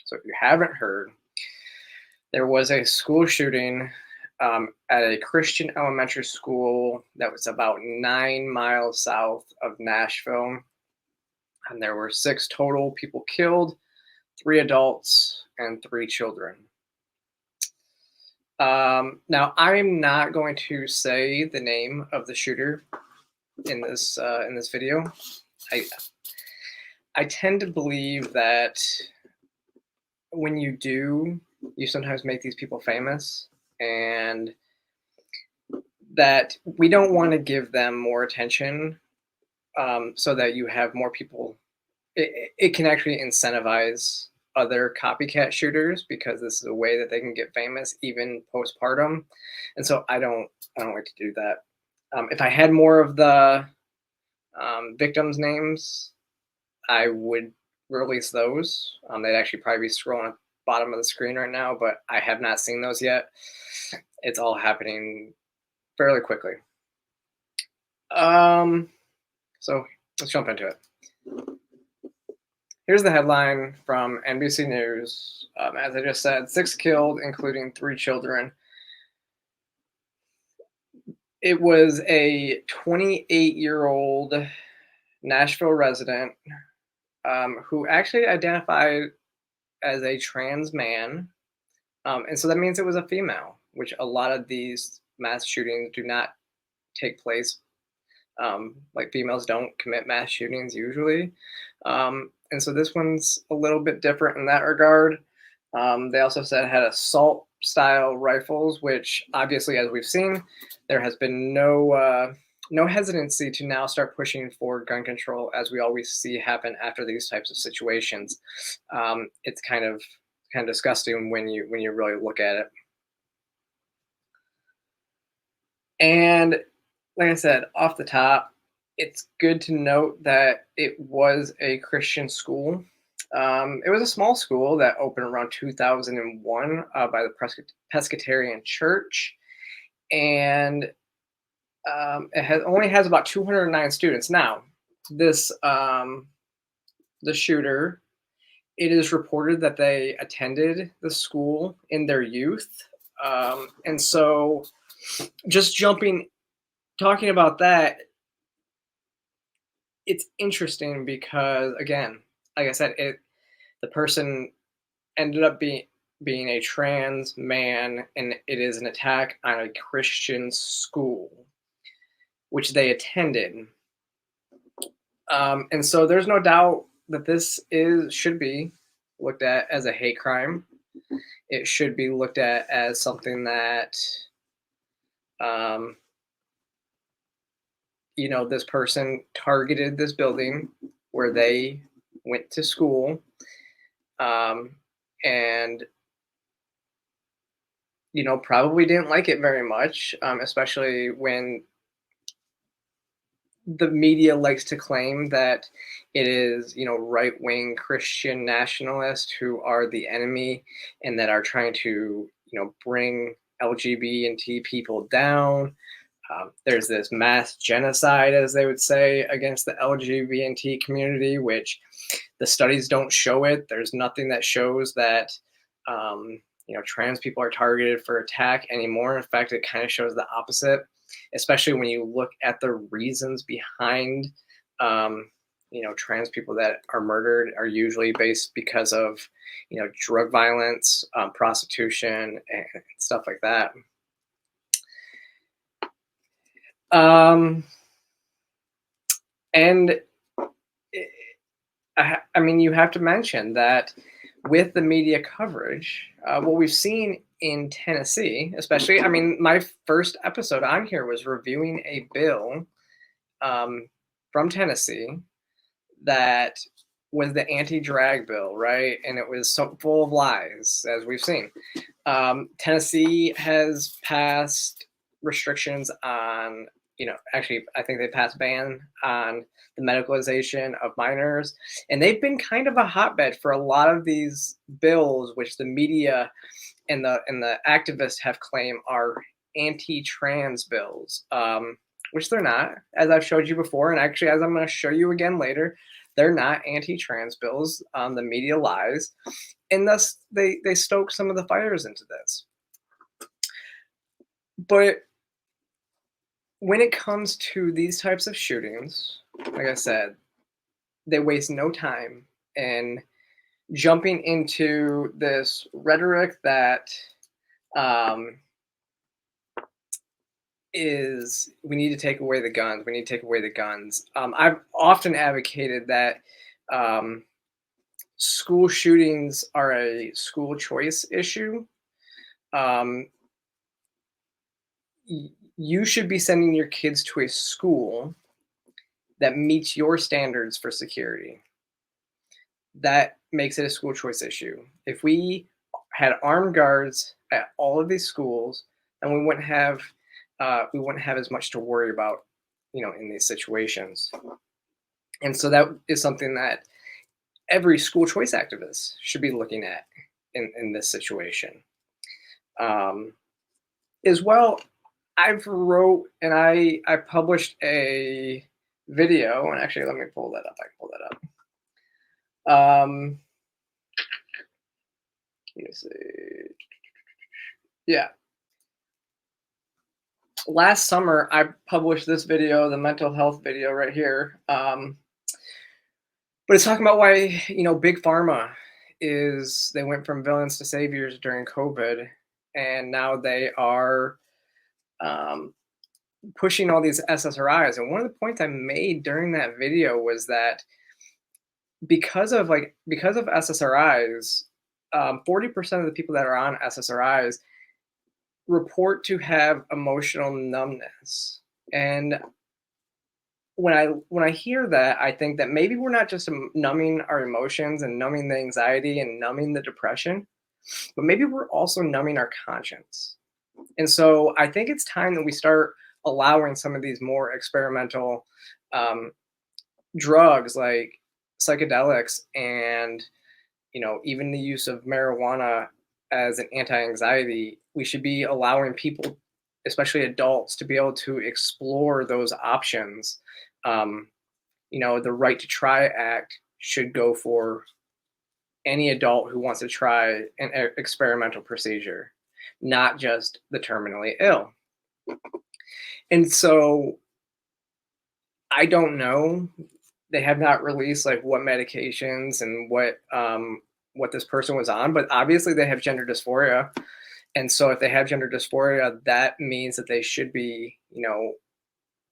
So if you haven't heard, there was a school shooting at a Christian elementary school that was about 9 miles south of Nashville. And there were 6 total people killed, 3 adults and 3 children. Now, I'm not going to say the name of the shooter in this video. I tend to believe that when you do, you sometimes make these people famous, and that we don't want to give them more attention, so that you have more people. It can actually incentivize other copycat shooters because this is a way that they can get famous even postpartum, and so I don't like to do that. If I had more of the victims' names, I would release those. They'd actually probably be scrolling at the bottom of the screen right now, but I have not seen those yet. It's all happening fairly quickly. So let's jump into it. Here's the headline from NBC News. As I just said, 6 killed, including 3 children. It was a 28-year-old Nashville resident who actually identified as a trans man. And so that means it was a female, which a lot of these mass shootings do not take place. Like, females don't commit mass shootings usually. And so this one's a little bit different in that regard. They also said it had assault style rifles, which obviously, as we've seen, there has been no hesitancy to now start pushing for gun control, as we always see happen after these types of situations. It's kind of disgusting when you really look at it. And like I said, off the top, it's good to note that it was a Christian school. It was a small school that opened around 2001 by the Presbyterian Church, and it only has about 209 students. Now, this the shooter, it is reported that they attended the school in their youth, and so just talking about that, it's interesting because, again, like I said, the person ended up being a trans man, and it is an attack on a Christian school, which they attended. And so there's no doubt that this should be looked at as a hate crime. It should be looked at as something that, this person targeted this building where they went to school, and probably didn't like it very much, especially when the media likes to claim that it is, right-wing Christian nationalists who are the enemy and that are trying to, bring LGBT people down. There's this mass genocide, as they would say, against the LGBT community, which the studies don't show it. There's nothing that shows that, trans people are targeted for attack anymore. In fact, it kind of shows the opposite, especially when you look at the reasons behind, trans people that are murdered are usually based because of, drug violence, prostitution, and stuff like that. And I mean, you have to mention that with the media coverage, what we've seen in Tennessee, especially, I mean, my first episode on here was reviewing a bill from Tennessee that was the anti-drag bill, right? And it was so full of lies, as we've seen. Tennessee has passed restrictions on, actually, I think they passed a ban on the medicalization of minors. And they've been kind of a hotbed for a lot of these bills, which the media and the activists have claimed are anti-trans bills, which they're not, as I've showed you before. And actually, as I'm going to show you again later, they're not anti-trans bills. The media lies. and thus they stoke some of the fires into this. But when it comes to these types of shootings, like I said, they waste no time in jumping into this rhetoric that um, is we need to take away the guns. We need to take away the guns. I've often advocated that um, school shootings are a school choice issue. Um, you should be sending your kids to a school that meets your standards for security. That makes it a school choice issue. If we had armed guards at all of these schools, then we wouldn't have as much to worry about, in these situations. And so that is something that every school choice activist should be looking at in this situation. Um, as well, I've wrote and I published a video, and actually let me pull that up. I can pull that up. Let me see. Yeah. Last summer, I published this video, the mental health video right here. But it's talking about why, Big Pharma they went from villains to saviors during COVID, and now they are um, pushing all these SSRIs. And one of the points I made during that video was that because of SSRIs, 40% of the people that are on SSRIs report to have emotional numbness. And when I hear that, I think that maybe we're not just numbing our emotions and numbing the anxiety and numbing the depression, but maybe we're also numbing our conscience. And so I think it's time that we start allowing some of these more experimental drugs like psychedelics and even the use of marijuana as an anti-anxiety. We should be allowing people, especially adults, to be able to explore those options. The Right to Try Act should go for any adult who wants to try an experimental procedure, not just the terminally ill. And so I don't know. They have not released like what medications and what this person was on, but obviously they have gender dysphoria. And so if they have gender dysphoria, that means that they should be,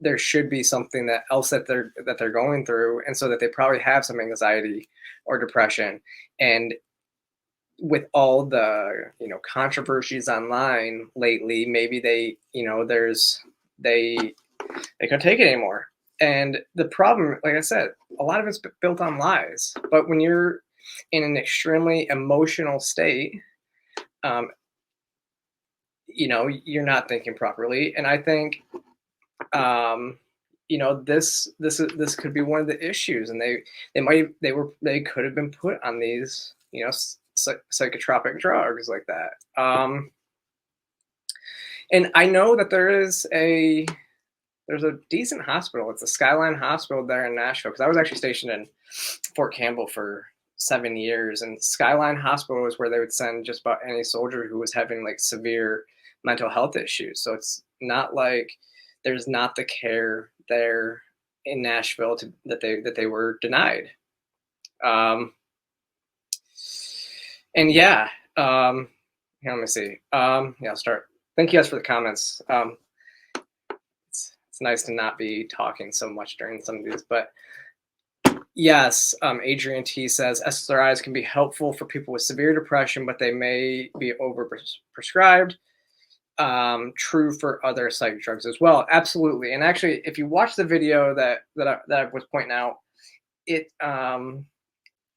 there should be something else that they're going through, and so that they probably have some anxiety or depression. And with all the controversies online lately, maybe they couldn't take it anymore. And the problem, like I said, a lot of it's built on lies. But when you're in an extremely emotional state, you're not thinking properly. And I think this could be one of the issues, and they could have been put on these psychotropic drugs like that. And I know that there's a decent hospital. It's the Skyline Hospital there in Nashville, because I was actually stationed in Fort Campbell for 7 years, and Skyline Hospital is where they would send just about any soldier who was having like severe mental health issues. So it's not like there's not the care there in Nashville that they were denied. And yeah, here, let me see. Yeah, I'll start. Thank you guys for the comments. It's nice to not be talking so much during some of these, but yes, Adrian T says SSRIs can be helpful for people with severe depression, but they may be over prescribed. True for other psych drugs as well. Absolutely. And actually, if you watch the video that I was pointing out,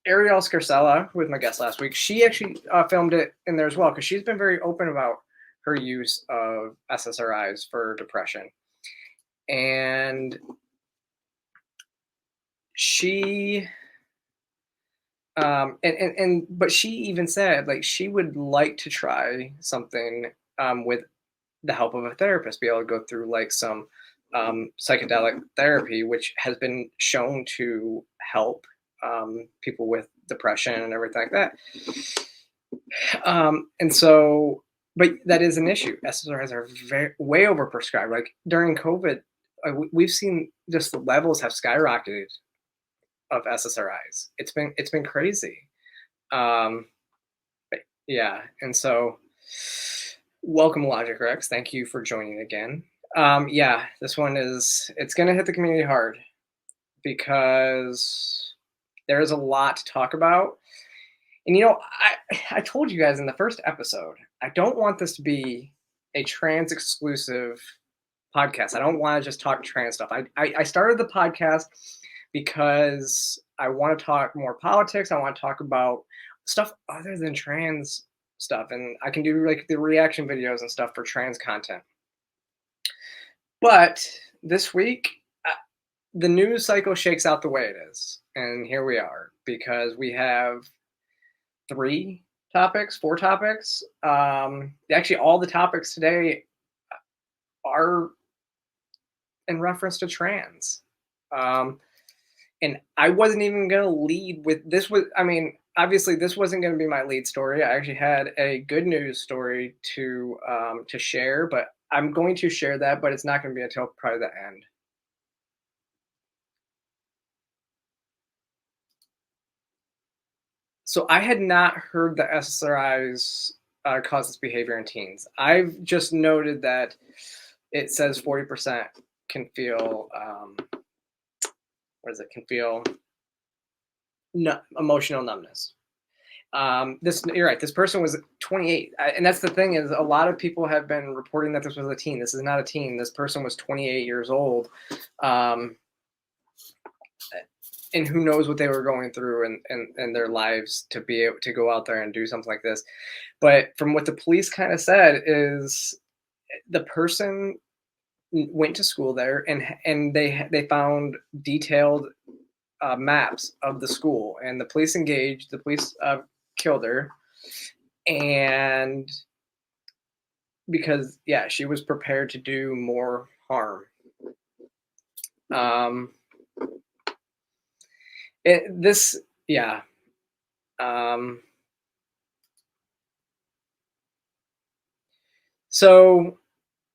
Ariel Scarcella, who was my guest last week, she actually filmed it in there as well, because she's been very open about her use of SSRIs for depression. And she but she even said like she would like to try something with the help of a therapist, be able to go through like some psychedelic therapy, which has been shown to help people with depression and everything like that. And so, but that is an issue. SSRIs are way overprescribed. Like during COVID, we've seen just the levels have skyrocketed of SSRIs. It's been crazy. Um, yeah, and so welcome, Logic Rex. Thank you for joining again. Yeah, this one it's gonna hit the community hard because there is a lot to talk about. And I told you guys in the first episode, I don't want this to be a trans exclusive podcast. I don't want to just talk trans stuff. I started the podcast because I want to talk more politics. I want to talk about stuff other than trans stuff, and I can do like the reaction videos and stuff for trans content. But this week, the news cycle shakes out the way it is, and here we are because we have four topics. Actually, all the topics today are in reference to trans. And I wasn't even going to lead with this. Obviously, this wasn't going to be my lead story. I actually had a good news story to share, but I'm going to share that, but it's not going to be until probably the end. So I had not heard that SSRIs cause this behavior in teens. I've just noted that it says 40% can feel can feel emotional numbness. You're right. This person was 28, and that's the thing is a lot of people have been reporting that this was a teen. This is not a teen. This person was 28 years old, and who knows what they were going through in their lives to be able to go out there and do something like this. But from what the police kind of said is the person went to school there and they found detailed maps of the school, and the police engaged. The police killed her, and because she was prepared to do more harm. So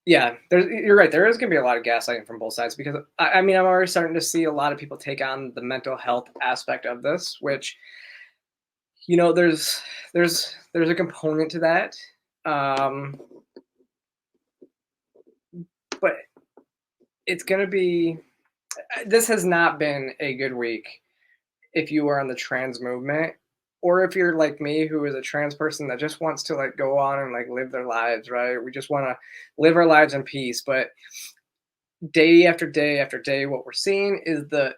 you're right. There is going to be a lot of gaslighting from both sides because I'm already starting to see a lot of people take on the mental health aspect of this, which there's a component to that, but it's going to be. This has not been a good week if you are on the trans movement, or if you're like me, who is a trans person that just wants to like go on and like live their lives, right? We just want to live our lives in peace. But day after day after day, what we're seeing is the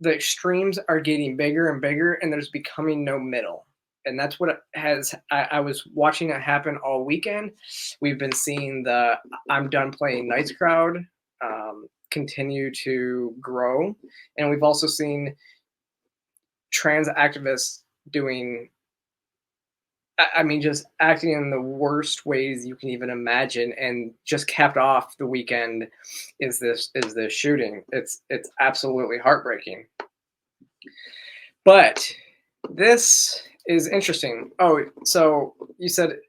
extremes are getting bigger and bigger, and there's becoming no middle. And that's what I was watching it happen all weekend. We've been seeing the I'm done playing nice crowd continue to grow. And we've also seen trans activists doing, just acting in the worst ways you can even imagine. And just capped off the weekend is this shooting. It's absolutely heartbreaking. But this is interesting. Oh, so you said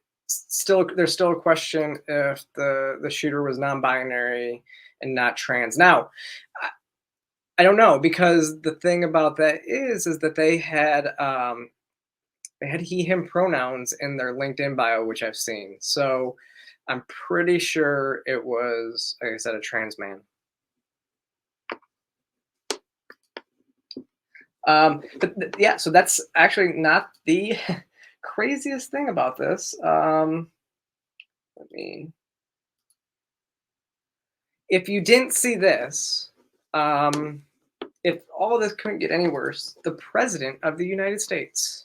there's still a question if the shooter was non-binary and not trans. Now, I don't know, because the thing about that is that they had he him pronouns in their LinkedIn bio, which I've seen. So I'm pretty sure it was, like I said, a trans man. So that's actually not the craziest thing about this. If you didn't see this, if all this couldn't get any worse, the President of the United States,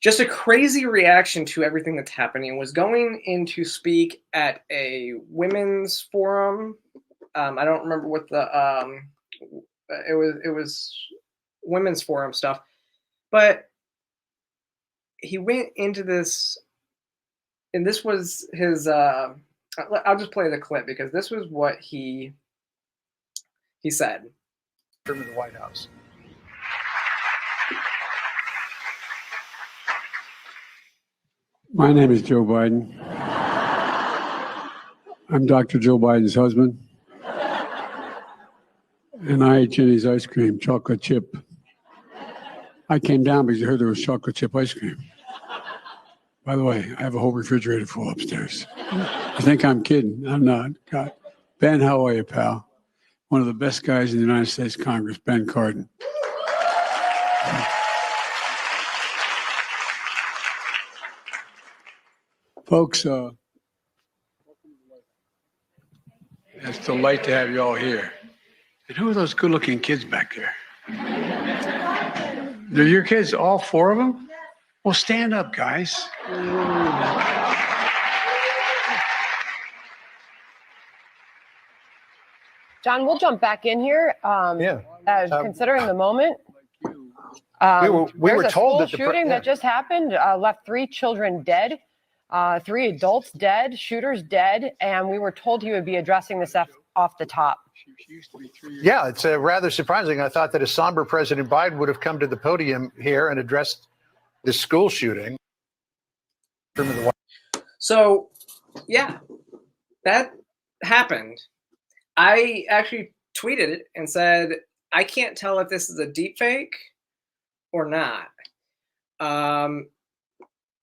just a crazy reaction to everything that's happening, was going in to speak at a women's forum. I don't remember what the it was women's forum stuff, but he went into this, and this was his. I'll just play the clip because this was what he said. To the White House. My name is Joe Biden. I'm Dr. Joe Biden's husband. And I ate Jenny's ice cream, chocolate chip. I came down because I heard there was chocolate chip ice cream. By the way, I have a whole refrigerator full upstairs. I think I'm kidding. I'm not. God. Ben, how are you, pal? One of the best guys in the United States Congress, Ben Cardin. Folks, it's a delight to have you all here. And who are those good-looking kids back there? They're your kids, all four of them? Well, stand up, guys. John, we'll jump back in here. Considering the moment, we were told that the shooting that just happened left 3 children dead, 3 adults dead, shooters dead, and we were told he would be addressing this off the top. Yeah, it's rather surprising. I thought that a somber President Biden would have come to the podium here and addressed this school shooting. So, yeah, that happened. I actually tweeted it and said, I can't tell if this is a deep fake or not.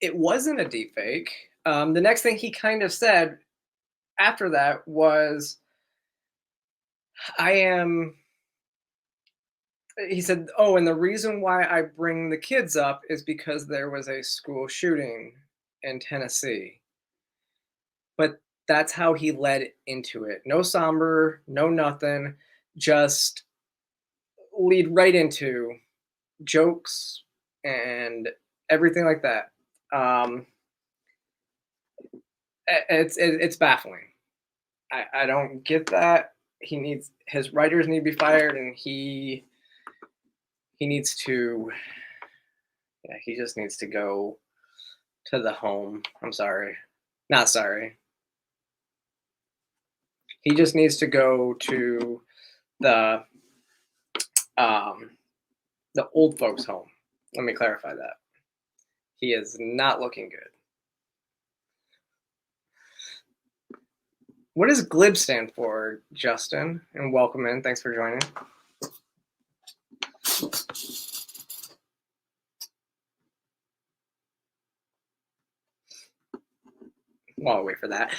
It wasn't a deep fake. The next thing he kind of said after that was, he said, oh, and the reason why I bring the kids up is because there was a school shooting in Tennessee. But that's how he led into it. No somber, no nothing, just lead right into jokes and everything like that. It's baffling. I don't get that. His writers need to be fired, and he needs to. Yeah, he just needs to go to the home. I'm sorry, not sorry. He just needs to go to the old folks' home. Let me clarify that. He is not looking good. What does GLIB stand for, Justin? And welcome in. Thanks for joining. While I wait for that.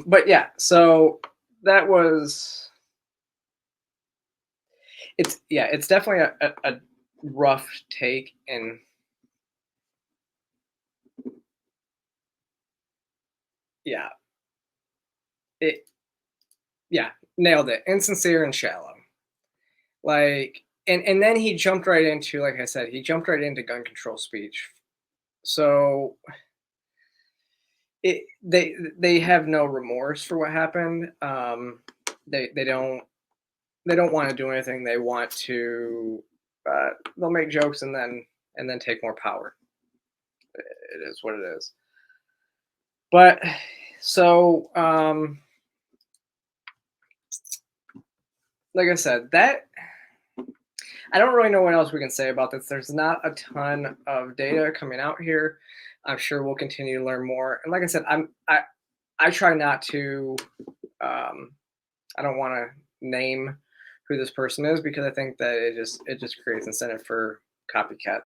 But yeah, so that was... It's definitely a rough take, and nailed it. Insincere and shallow. Like, and then he jumped right into, like I said, gun control speech. So they have no remorse for what happened. They don't want to do anything. They want to they'll make jokes and then take more power. It is what it is. But so like I said, that I don't really know what else we can say about this. There's not a ton of data coming out here. I'm sure we'll continue to learn more. And like I said, I try not to. I don't want to name who this person is because I think that it just creates incentive for copycat